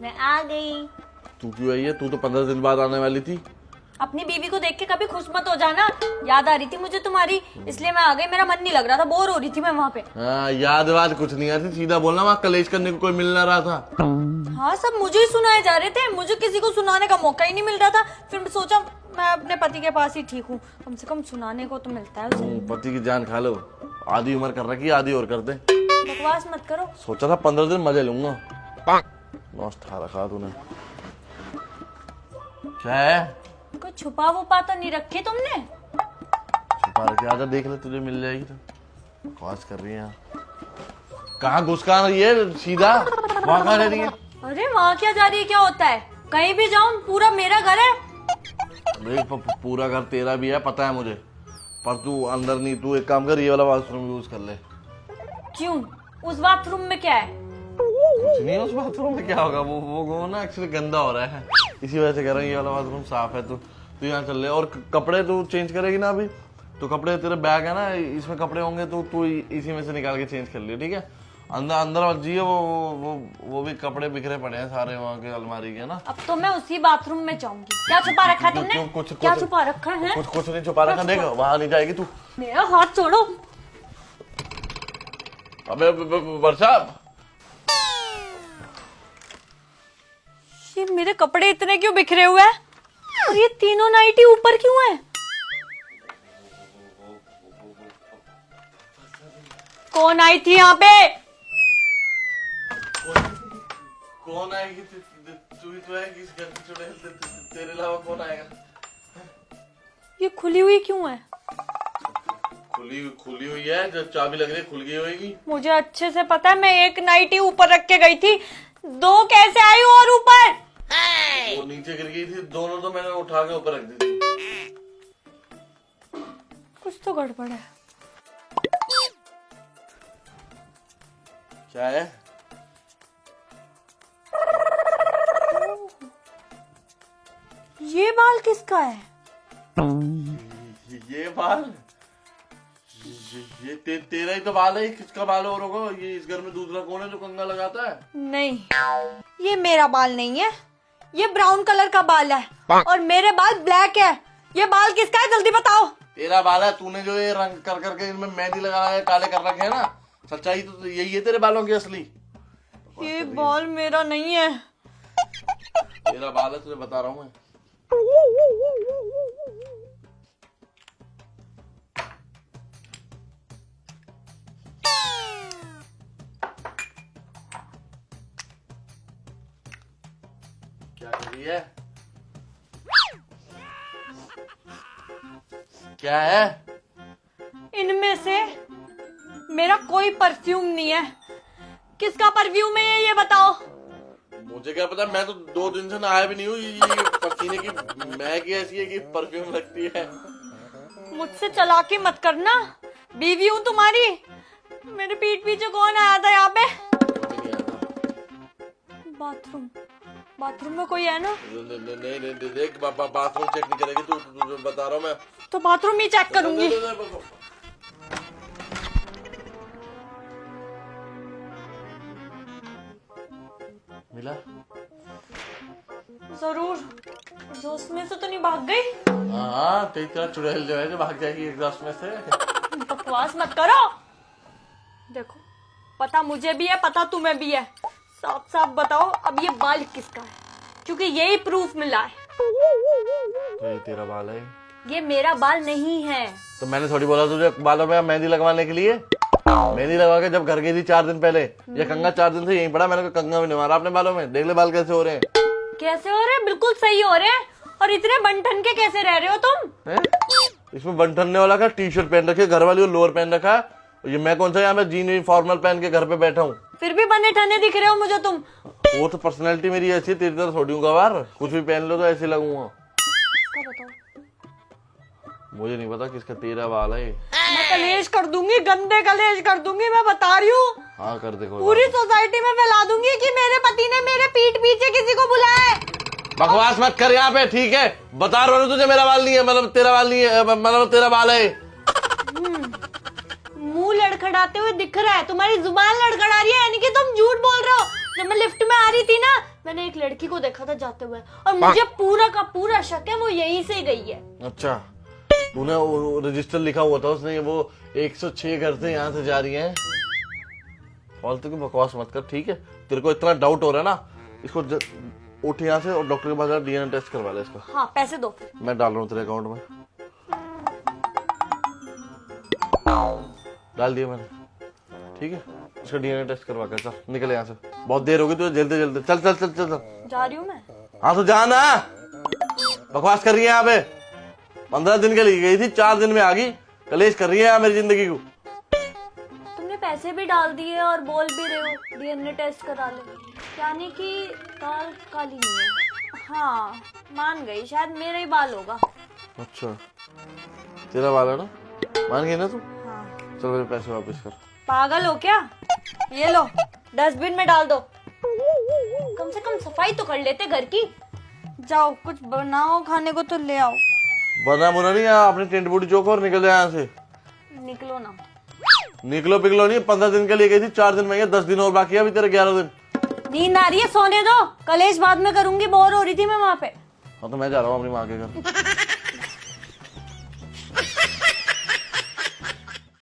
मैं आ गई। तू क्यों आई है? तू तो 15 दिन बाद आने वाली थी। अपनी बीवी को देख के कभी खुश मत हो जाना। याद आ रही थी मुझे तुम्हारी, इसलिए मैं आ गई। मेरा मन नहीं लग रहा था, बोर हो रही थी मैं वहाँ पे। हाँ, याद वाद कुछ नहीं आती, सीधा बोलना। वहाँ कलेश करने को कोई मिल ना रहा था। हाँ, सब मुझे ही सुनाए जा रहे थे, मुझे किसी को सुनाने का मौका ही नहीं मिल रहा था। फिर सोचा मैं अपने पति के पास ही ठीक हूँ, कम से कम सुनाने को तो मिलता है उसे। पति की जान खा लो। आधी उम्र कर रखी, आधी और कर दे। बकवास मत करो। सोचा था 15 दिन मजे लूंगा। नॉस्ट खा रखा तूने। क्या है? कोई छुपा वुपा तो नहीं रखी तुमने? छुपा रखे, आजा देख ले, तुझे मिल जाएगी। तो बकवास कर रही है। कहाँ घुस कहाँ रही है? सीधा वहाँ कहाँ रह रही है? अरे वहाँ क्या जा रही है? क्या होता है? कहीं भी जाऊँ, पूरा मेरा घर है। देख, पूरा घर तेरा भी है, पता है मुझे, पर तू अंदर नहीं। तू एक काम कर, ये वाला वॉशरूम यूज कर ले। क्यों? उस बाथरूम में क्या है? कुछ नहीं, उस बाथरूम में क्या होगा? वो ना एक्चुअली गंदा हो रहा है, इसी वजह से कह रहा हूँ ये वाला बाथरूम साफ है। तू यहाँ चल ले। और कपड़े तू चेंज करेगी ना अभी? तो कपड़े तेरे बैग है ना, इसमें कपड़े होंगे, तो तू इसी में से निकाल के चेंज कर लियो, ठीक है? अंदर मत जाइए। वो भी कपड़े बिखरे पड़े हैं सारे वहाँ के अलमारी के ना। अब तो मैं उसी बाथरूम में जाऊंगी। क्या छुपा रखा है तुमने? क्या छुपा रखा है? कुछ नहीं छुपा रखा। देख, वहाँ नहीं जाएगी तू। मेरा हाथ छोड़ो। अबे वर्षा, ये मेरे कपड़े इतने क्यों बिखरे हुए हैं? और ये तीनों नाइटी ऊपर क्यों है? कौन आई थी यहाँ पे? कौन आएगी? तू ही तो आएगी इस घर की चुड़ैल। तेरे अलावा कौन आएगा? ये खुली हुई क्यों है? खुली हुई है, जब चाबी लग रही है खुल गई होगी। मुझे अच्छे से पता है, मैं एक नाइटी ऊपर रख के गई थी, दो कैसे आई और ऊपर? वो नीचे गिर गई थी, दोनों तो मैंने उठा के ऊपर रख दी थी। कुछ तो गड़बड़ है। क्या है? ये बाल किसका है? ये बाल? ये तेरा ही तो बाल है। किसका बाल और होगा? ये इस घर में दूसरा कौन है जो कंघा लगाता है? नहीं, ये मेरा बाल नहीं है, ये ब्राउन कलर का बाल है और मेरे बाल ब्लैक है। ये बाल किसका है? जल्दी बताओ। तेरा बाल है। तूने जो ये रंग कर करके इनमें मेहंदी लगाया, काले कर रखे है ना। सच्चाई तो यही है तेरे बालों की असली। ये बाल मेरा नहीं है। तेरा बाल है, तुझे बता रहा हूँ मैं। क्या कर रही है? क्या है? इनमें से मेरा कोई परफ्यूम नहीं है। किसका परफ्यूम है ये बताओ। मुझे क्या पता, मैं तो 2 दिन से नहाया भी नहीं हूँ। ये पसीने की महक ऐसी है कि परफ्यूम लगती है। मुझसे चालाकी मत करना, बीवी हूँ तुम्हारी। मेरे पीठ पीछे कौन आया था यहाँ पे? बाथरूम में कोई है ना? नहीं, देख, बाथरूम चेक नहीं करेगी तू, बता रहा हूँ मैं। तो बाथरूम ही चेक करूंगी। मिला? जरूर। एग्जॉस्ट में से तो नहीं भाग गई? हाँ, तेरी तरह चुड़ैल जो है जो भाग जाएगी एग्जॉस्ट में से। बकवास मत करो। देखो, पता मुझे भी है, पता तुम्हें भी है। साफ साफ बताओ अब ये बाल किसका है, क्योंकि यही प्रूफ मिला है। तो ये तेरा बाल है? ये मेरा बाल नहीं है। तो मैंने थोड़ी बोला तुझे बालों में मेहंदी लगवाने के लिए? मेहंदी लगा के जब घर गई थी 4 दिन पहले, ये कंघा 4 दिन से यहीं पड़ा। मैंने कंघा भी नहीं मारा अपने बालों में। देख ले बाल कैसे हो रहे हैं। कैसे हो रहे हैं? बिल्कुल सही हो रहे हैं। और इतने बंठन के कैसे रह रहे हो तुम? इसमें बंठनने वाला का टी-शर्ट पहन रखी है, घर वाली लोअर पहन रखा है। ये मैं कौन सा यहाँ पे जीन फॉर्मल पहन के घर पे बैठा हूँ। फिर भी बने ठने दिख रहे हो मुझे तुम। वो तो पर्सनैलिटी मेरी ऐसी है, तेरी तरह थोड़ी हूँ गवार। कुछ भी पहन लो तो ऐसे लगूंगा। मुझे नहीं पता किसका तेरा बाल है। मैं कलेश कर दूंगी, गंदे कलेश कर दूंगी, मैं बता रही हूँ। हाँ, कर दे। पूरी सोसाइटी में फैला दूंगी कि मेरे पति ने मेरे पीठ पीछे किसी को बुलाया है। बकवास मत कर यहाँ पे, ठीक है? बता रहा हूँ तुझे, मेरा बाल नहीं है, मतलब तेरा बाल नहीं है, मतलब तेरा बाल है। मुंह लड़खड़ाते हुए दिख रहा है, तुम्हारी जुबान लड़खड़ा रही है, यानी कि तुम झूठ बोल रहे हो। जब मैं लिफ्ट में आ रही थी ना, मैंने एक लड़की को देखा था जाते हुए और मुझे पूरा का पूरा शक है वो यहीं से गई है। अच्छा, तूने वो रजिस्टर लिखा हुआ था उसने, वो 106 घर से यहाँ से जा रही है। फालतू की बकवास मत कर, ठीक है? तेरे को इतना डाउट हो रहा है ना, इसको उठ यहाँ से और डॉक्टर के पास डीएनए टेस्ट करवा ले इसका। हाँ पैसे दो। मैं डाल रहा हूँ तेरे अकाउंट में, डाल दिया मैंने, ठीक है? इसका डीएनए टेस्ट करवा कर, चल निकल यहाँ से, बहुत देर होगी तुझे, जल्दी जल्दी चल चल चल चल चल। जा रही हूँ मैं। हाँ तो जा ना, बकवास कर रही है यहाँ पे। 15 दिन के लिए गई थी, 4 दिन में आ गई, कलेश कर रही है यहाँ मेरी जिंदगी को। तुमने पैसे भी डाल दिए और बोल भी रहे हो डीएनए टेस्ट करा ले, यानी कि दाल काली नहीं है। हाँ मान गई, शायद मेरा ही बाल होगा। अच्छा, तेरा वाला ना, मान गई ना तू? हाँ। चल मेरे पैसे वापस कर। पागल हो क्या? ये लो डस्टबिन में डाल दो, कम से कम सफाई तो कर लेते घर की। जाओ कुछ बनाओ खाने को तो ले आओ। बना बुना नहीं, अपने टेंट बूटी चौक और निकल जाए यहाँ से। निकलो ना। निकलो पिकलो नहीं, 15 दिन के लिए गई थी, 4 दिन में गए, 10 दिन और बाकी है अभी तेरे, 11 दिन। नींद आ रही है, सोने दो, कलेश बाद में करूंगी, बोर हो रही थी मैं वहां पे। हाँ तो मैं जा रहा हूँ अपनी माँ के घर।